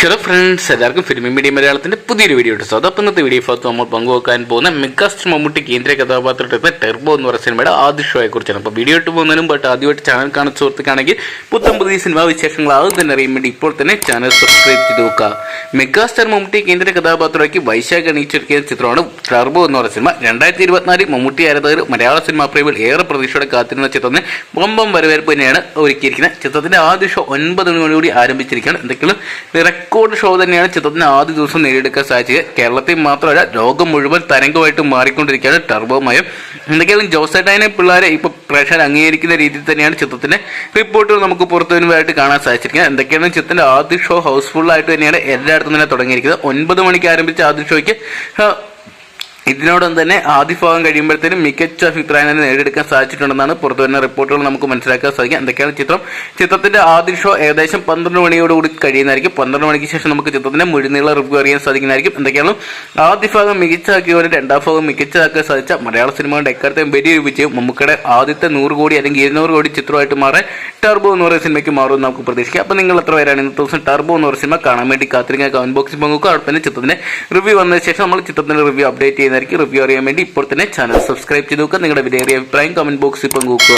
Hello friends, എല്ലാവർക്കും film media മലയാളത്തിന്റെ പുതിയൊരു വീഡിയോ ഇട്ടു. അപ്പം ഇന്നത്തെ വീഡിയോ ഭാഗത്ത് നമ്മൾ പങ്കുവെക്കാൻ പോകുന്ന മെഗാസ്റ്റാർ മമ്മൂട്ടി കേന്ദ്ര കഥാപാത്രത്തെ ടെർബോ എന്ന് പറയുന്ന സിനിമയുടെ ആദ്യ ഷോയെ കുറിച്ചാണ്. അപ്പോൾ വീഡിയോ ഇട്ട് പോകുന്നതിനും ബട്ട് ആദ്യമായിട്ട് ചാനൽ കാണുന്ന സുഹൃത്തുക്കാണെങ്കിൽ പുത്തൻ പുതിയ സിനിമാ വിശേഷങ്ങൾ ആദ്യം തന്നെ അറിയാൻ വേണ്ടി ഇപ്പോൾ തന്നെ ചാനൽ സബ്സ്ക്രൈബ് ചെയ്ത് നോക്കുക. മെഗാസ്റ്റാർ മമ്മൂട്ടി കേന്ദ്ര കഥാപാത്രമാക്കി വൈശാഖ് അണിയിച്ചൊരുക്കിയ ചിത്രമാണ് ടെർബോ എന്ന് പറയുന്ന സിനിമ. 2024 മമ്മൂട്ടി ആരാധകർ മലയാള സിനിമാ പ്രേമികൾ ഏറെ പ്രതീക്ഷയോടെ കാത്തിരുന്ന ചിത്രത്തിന് വമ്പം വരവേൽപ്പ് തന്നെയാണ് ഒരുക്കിയിരിക്കുന്നത്. ചിത്രത്തിന്റെ ആദ്യ ഷോ 9 മണിയോടുകൂടി ആരംഭിച്ചിരിക്കുകയാണ്. എന്തെങ്കിലും റെക്കോർഡ് ഷോ തന്നെയാണ് ചിത്രത്തിന് ആദ്യ ദിവസം നേടിയെടുക്കാൻ സാധിച്ചത്. കേരളത്തിൽ മാത്രമല്ല ലോകം മുഴുവൻ തരംഗമായിട്ട് മാറിക്കൊണ്ടിരിക്കുകയാണ് ടെർബോമയം. എന്തൊക്കെയാലും ജോസേട്ടായനെ പിള്ളേരെ ഇപ്പോൾ പ്രേക്ഷകർ അംഗീകരിക്കുന്ന രീതിയിൽ തന്നെയാണ് ചിത്രത്തിന്റെ റിപ്പോർട്ടുകൾ നമുക്ക് പുറത്തു വരുന്നതായിട്ട് കാണാൻ സാധിച്ചിരിക്കുന്നത്. എന്തൊക്കെയാണ് ചിത്രത്തിന്റെ ആദ്യ ഷോ ഹൗസ്ഫുൾ ആയിട്ട് തന്നെയാണ് എല്ലായിടത്തും തന്നെ തുടങ്ങിയിരിക്കുന്നത്. 9 മണിക്ക് ആരംഭിച്ച ആദ്യ ഷോയ്ക്ക് ഇതിനോടൊപ്പം തന്നെ ആദ്യ ഭാഗം കഴിയുമ്പോഴത്തേനും മികച്ച അഭിപ്രായം തന്നെ നേടിയെടുക്കാൻ സാധിച്ചിട്ടുണ്ടെന്നാണ് പുറത്തു വരുന്ന റിപ്പോർട്ടുകൾ നമുക്ക് മനസ്സിലാക്കാൻ സാധിക്കും. എന്തൊക്കെയാണ് ചിത്രത്തിന്റെ ആദ്യ ഷോ ഏകദേശം 12 മണിയോടുകൂടി കഴിയുന്നതായിരിക്കും. 12 മണിക്ക് ശേഷം നമുക്ക് ചിത്രത്തിന്റെ മുഴുനീള റിവ്യൂ അറിയാൻ സാധിക്കുന്നതായിരിക്കും. എന്തൊക്കെയാണ് ആദ്യ ഭാഗം മികച്ചാക്കിയവരെ രണ്ടാം ഭാഗം മികച്ചതാക്കാൻ സാധിച്ച മലയാള സിനിമയുടെ എക്കാലത്തെ വലിയൊരു വിജയം മമ്മൂക്കയുടെ ആദ്യത്തെ 100 കോടി അല്ലെങ്കിൽ 200 കോടി ചിത്രമായിട്ട് മാറാൻ ടെർബോ എന്ന് പറയുന്ന സിനിമയ്ക്ക് മാറുമെന്ന് നമുക്ക് പ്രതീക്ഷിക്കാം. അപ്പോൾ നിങ്ങൾ എത്ര പേരാണ് ഇന്നത്തെ ദിവസം ടെർബോ എന്ന് പറയുന്ന സിനിമ കാണാൻ വേണ്ടി കാത്തിരിക്കാൻ കമന്റ് ബോക്സിൽ പങ്കുവെക്കുക. അവിടെ തന്നെ ചിത്രത്തിന്റെ റിവ്യൂ വന്നതിന് ശേഷം നമ്മൾ ചിത്രത്തിന്റെ റിവ്യൂ അപ്ഡേറ്റ് ചെയ്യുന്നതായിരിക്കും. റിവ്യൂ അറിയാൻ വേണ്ടി ഇപ്പോൾ തന്നെ ചാനൽ സബ്സ്ക്രൈബ് ചെയ്ത് നോക്കുക. നിങ്ങളുടെ വിലയേറിയ അഭിപ്രായം കമന്റ് ബോക്സിൽ പങ്കുവെക്കുക.